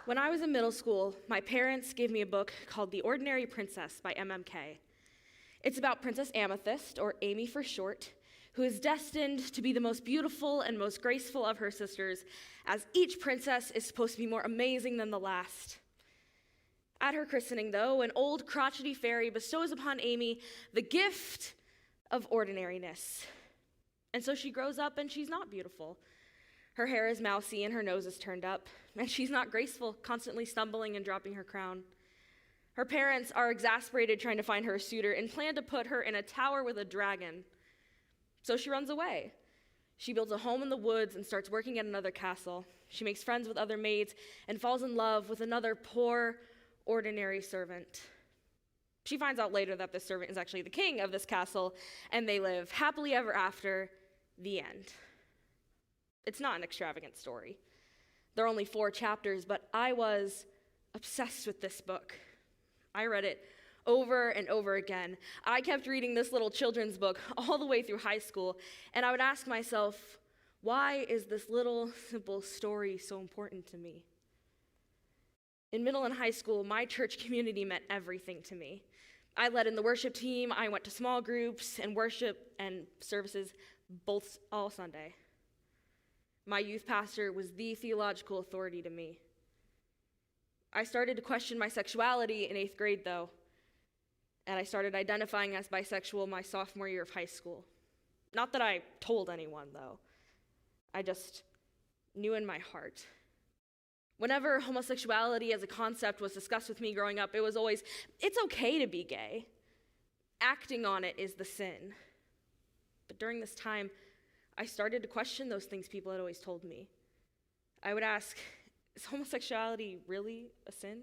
When I was in middle school, my parents gave me a book called The Ordinary Princess by MMK. It's about Princess Amethyst, or Amy for short, who is destined to be the most beautiful and most graceful of her sisters, as each princess is supposed to be more amazing than the last. At her christening, though, an old crotchety fairy bestows upon Amy the gift of ordinariness. And so she grows up and she's not beautiful. Her hair is mousy and her nose is turned up, and she's not graceful, constantly stumbling and dropping her crown. Her parents are exasperated trying to find her a suitor and plan to put her in a tower with a dragon. So she runs away. She builds a home in the woods and starts working at another castle. She makes friends with other maids and falls in love with another poor, ordinary servant. She finds out later that this servant is actually the king of this castle, and they live happily ever after. The end. It's not an extravagant story. There are only 4 chapters, but I was obsessed with this book. I read it over and over again. I kept reading this little children's book all the way through high school, and I would ask myself, why is this little, simple story so important to me? In middle and high school, my church community meant everything to me. I led in the worship team, I went to small groups and worship and services all Sunday. My youth pastor was the theological authority to me. I started to question my sexuality in 8th grade, though, and I started identifying as bisexual my sophomore year of high school. Not that I told anyone, though. I just knew in my heart. Whenever homosexuality as a concept was discussed with me growing up, it was always, it's okay to be gay. Acting on it is the sin. But during this time, I started to question those things people had always told me. I would ask, is homosexuality really a sin?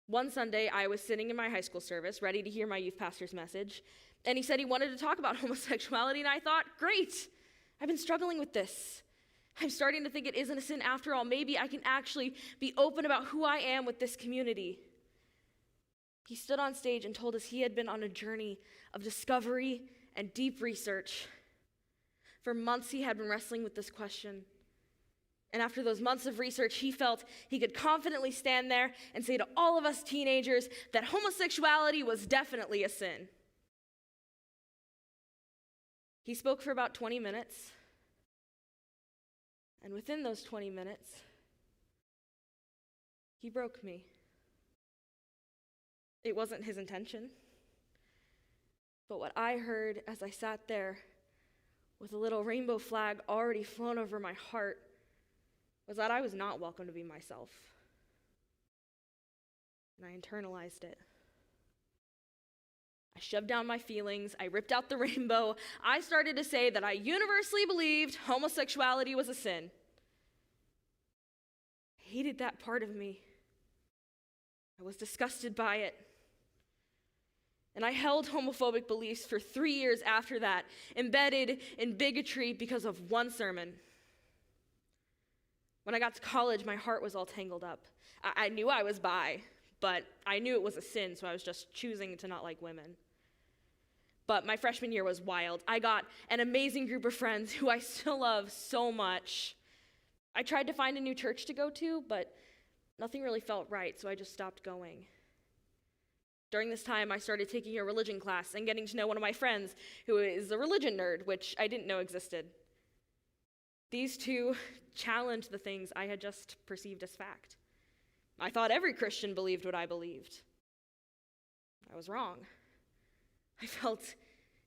One Sunday, I was sitting in my high school service, ready to hear my youth pastor's message, and he said he wanted to talk about homosexuality, and I thought, great, I've been struggling with this. I'm starting to think it isn't a sin after all. Maybe I can actually be open about who I am with this community. He stood on stage and told us he had been on a journey of discovery and deep research. For months, he had been wrestling with this question. And after those months of research, he felt he could confidently stand there and say to all of us teenagers that homosexuality was definitely a sin. He spoke for about 20 minutes. And within those 20 minutes, he broke me. It wasn't his intention. But what I heard as I sat there with a little rainbow flag already flown over my heart was that I was not welcome to be myself. And I internalized it. I shoved down my feelings. I ripped out the rainbow. I started to say that I universally believed homosexuality was a sin. I hated that part of me. I was disgusted by it. And I held homophobic beliefs for 3 years after that, embedded in bigotry because of one sermon. When I got to college, my heart was all tangled up. I knew I was bi, but I knew it was a sin, so I was just choosing to not like women. But my freshman year was wild. I got an amazing group of friends who I still love so much. I tried to find a new church to go to, but nothing really felt right, so I just stopped going. During this time, I started taking a religion class and getting to know one of my friends who is a religion nerd, which I didn't know existed. These two challenged the things I had just perceived as fact. I thought every Christian believed what I believed. I was wrong. I felt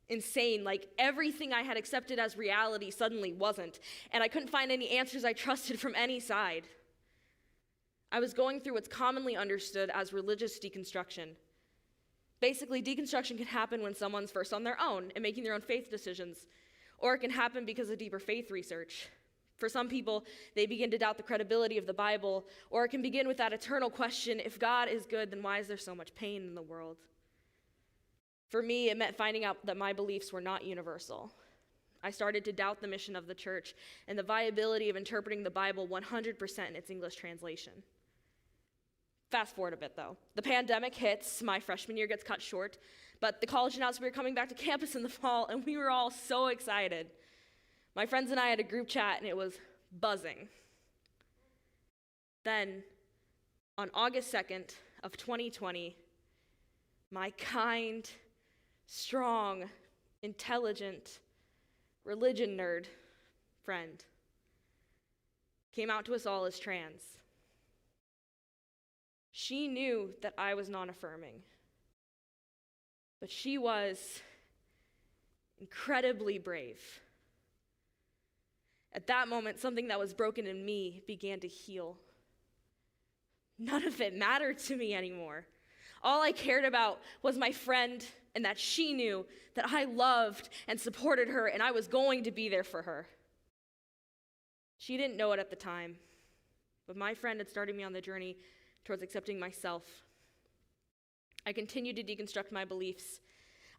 insane, like everything I had accepted as reality suddenly wasn't, and I couldn't find any answers I trusted from any side. I was going through what's commonly understood as religious deconstruction. Basically, deconstruction can happen when someone's first on their own and making their own faith decisions, or it can happen because of deeper faith research. For some people, they begin to doubt the credibility of the Bible, or it can begin with that eternal question, if God is good, then why is there so much pain in the world? For me, it meant finding out that my beliefs were not universal. I started to doubt the mission of the church and the viability of interpreting the Bible 100% in its English translation. Fast forward a bit, though. The pandemic hits, my freshman year gets cut short, but the college announced we were coming back to campus in the fall, and we were all so excited. My friends and I had a group chat, and it was buzzing. Then, on August 2nd of 2020, my kind, strong, intelligent, religion nerd friend came out to us all as trans. She knew that I was non-affirming, but she was incredibly brave. At that moment, something that was broken in me began to heal. None of it mattered to me anymore. All I cared about was my friend and that she knew that I loved and supported her and I was going to be there for her. She didn't know it at the time, but my friend had started me on the journey towards accepting myself. I continued to deconstruct my beliefs.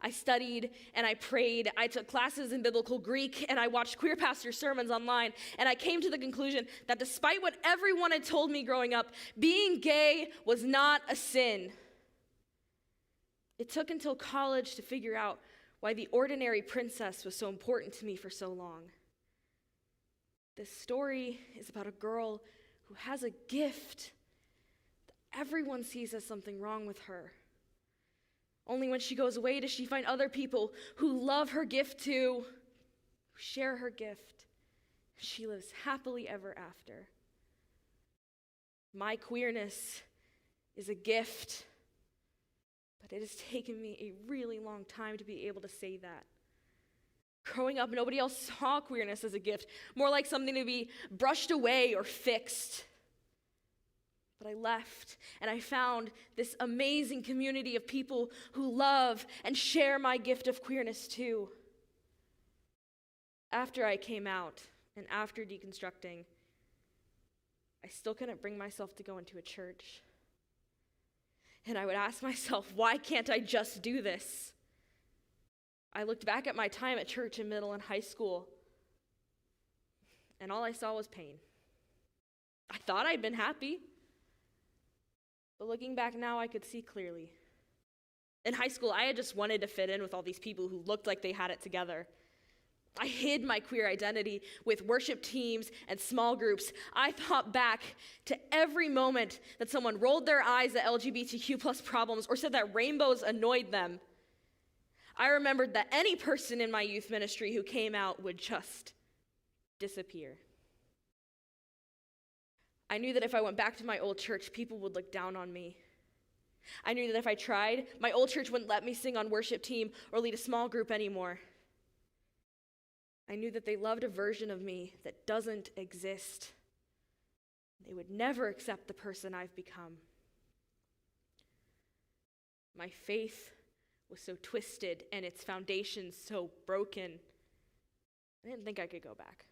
I studied and I prayed. I took classes in biblical Greek and I watched queer pastor sermons online. And I came to the conclusion that despite what everyone had told me growing up, being gay was not a sin. It took until college to figure out why the ordinary princess was so important to me for so long. This story is about a girl who has a gift that everyone sees as something wrong with her. Only when she goes away does she find other people who love her gift too, who share her gift. She lives happily ever after. My queerness is a gift, but it has taken me a really long time to be able to say that. Growing up, nobody else saw queerness as a gift, more like something to be brushed away or fixed. But I left, and I found this amazing community of people who love and share my gift of queerness too. After I came out, and after deconstructing, I still couldn't bring myself to go into a church. And I would ask myself, why can't I just do this? I looked back at my time at church in middle and high school, and all I saw was pain. I thought I'd been happy. But looking back now, I could see clearly. In high school, I had just wanted to fit in with all these people who looked like they had it together. I hid my queer identity with worship teams and small groups. I thought back to every moment that someone rolled their eyes at LGBTQ plus problems or said that rainbows annoyed them. I remembered that any person in my youth ministry who came out would just disappear. I knew that if I went back to my old church, people would look down on me. I knew that if I tried, my old church wouldn't let me sing on worship team or lead a small group anymore. I knew that they loved a version of me that doesn't exist. They would never accept the person I've become. My faith was so twisted and its foundation so broken, I didn't think I could go back.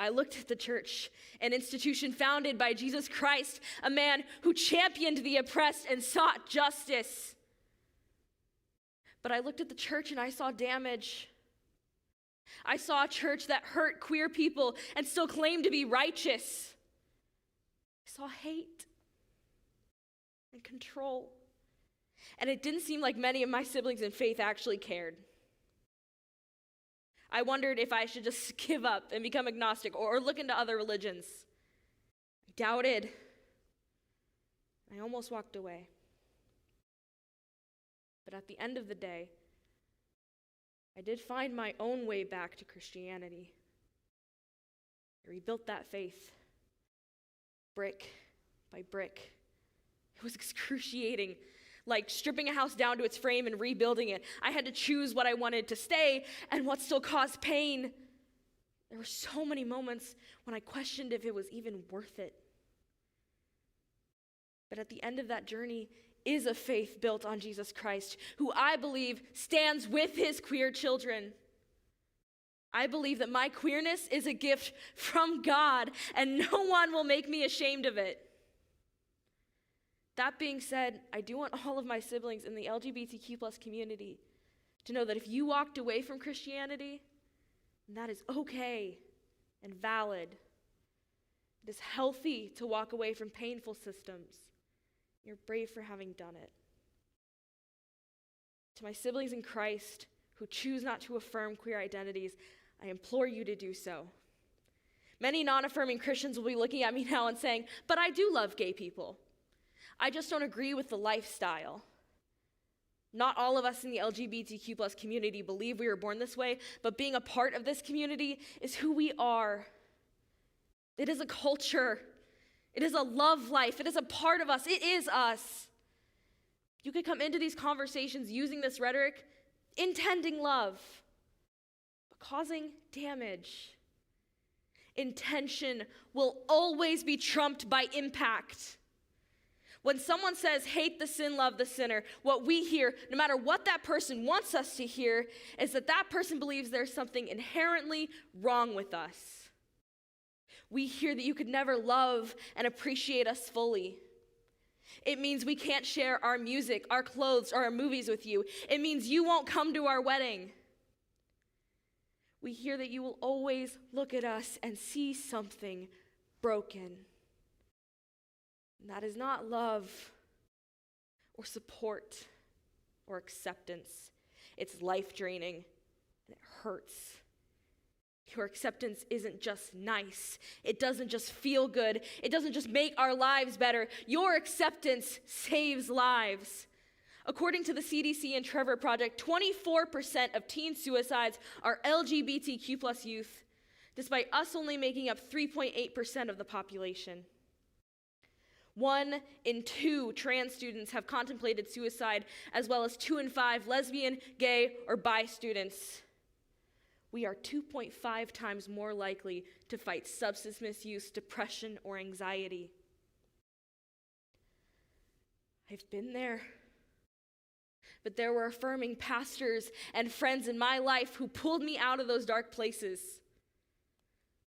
I looked at the church, an institution founded by Jesus Christ, a man who championed the oppressed and sought justice. But I looked at the church and I saw damage. I saw a church that hurt queer people and still claimed to be righteous. I saw hate and control. And it didn't seem like many of my siblings in faith actually cared. I wondered if I should just give up and become agnostic or look into other religions. I doubted. I almost walked away. But at the end of the day, I did find my own way back to Christianity. I rebuilt that faith, brick by brick. It was excruciating, like stripping a house down to its frame and rebuilding it. I had to choose what I wanted to stay and what still caused pain. There were so many moments when I questioned if it was even worth it. But at the end of that journey is a faith built on Jesus Christ, who I believe stands with his queer children. I believe that my queerness is a gift from God, and no one will make me ashamed of it. That being said, I do want all of my siblings in the LGBTQ plus community to know that if you walked away from Christianity, that is okay and valid. It is healthy to walk away from painful systems. You're brave for having done it. To my siblings in Christ who choose not to affirm queer identities, I implore you to do so. Many non-affirming Christians will be looking at me now and saying, but I do love gay people. I just don't agree with the lifestyle. Not all of us in the LGBTQ plus community believe we were born this way, but being a part of this community is who we are. It is a culture. It is a love life. It is a part of us. It is us. You could come into these conversations using this rhetoric, intending love, but causing damage. Intention will always be trumped by impact. When someone says, hate the sin, love the sinner, what we hear, no matter what that person wants us to hear, is that that person believes there's something inherently wrong with us. We hear that you could never love and appreciate us fully. It means we can't share our music, our clothes, or our movies with you. It means you won't come to our wedding. We hear that you will always look at us and see something broken. And that is not love or support or acceptance. It's life-draining and it hurts. Your acceptance isn't just nice. It doesn't just feel good. It doesn't just make our lives better. Your acceptance saves lives. According to the CDC and Trevor Project, 24% of teen suicides are LGBTQ plus youth, despite us only making up 3.8% of the population. 1 in 2 trans students have contemplated suicide, as well as 2 in 5 lesbian, gay, or bi students. We are 2.5 times more likely to fight substance misuse, depression, or anxiety. I've been there. But there were affirming pastors and friends in my life who pulled me out of those dark places.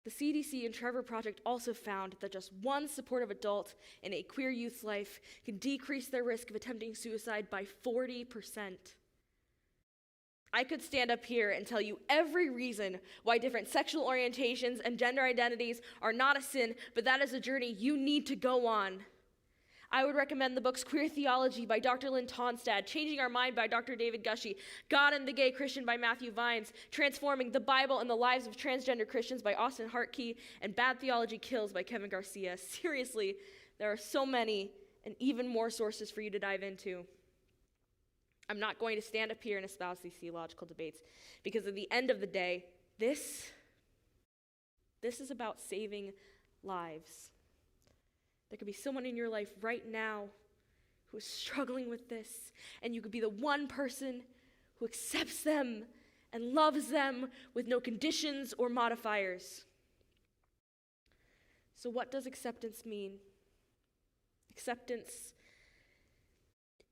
The CDC and Trevor Project also found that just one supportive adult in a queer youth's life can decrease their risk of attempting suicide by 40%. I could stand up here and tell you every reason why different sexual orientations and gender identities are not a sin, but that is a journey you need to go on. I would recommend the books Queer Theology by Dr. Lynn Tonstad, Changing Our Mind by Dr. David Gushee, God and the Gay Christian by Matthew Vines, Transforming the Bible and the Lives of Transgender Christians by Austin Hartkey, and Bad Theology Kills by Kevin Garcia. Seriously, there are so many and even more sources for you to dive into. I'm not going to stand up here and espouse these theological debates because at the end of the day, this is about saving lives. There could be someone in your life right now who is struggling with this, and you could be the one person who accepts them and loves them with no conditions or modifiers. So what does acceptance mean? Acceptance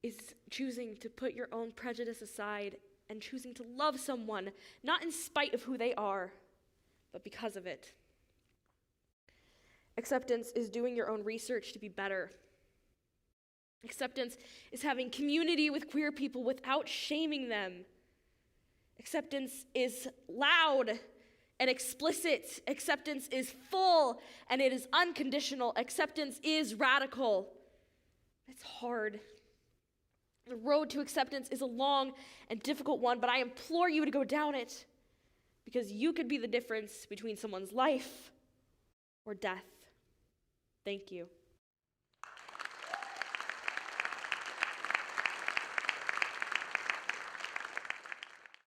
is choosing to put your own prejudice aside and choosing to love someone, not in spite of who they are, but because of it. Acceptance is doing your own research to be better. Acceptance is having community with queer people without shaming them. Acceptance is loud and explicit. Acceptance is full and it is unconditional. Acceptance is radical. It's hard. The road to acceptance is a long and difficult one, but I implore you to go down it because you could be the difference between someone's life or death. Thank you.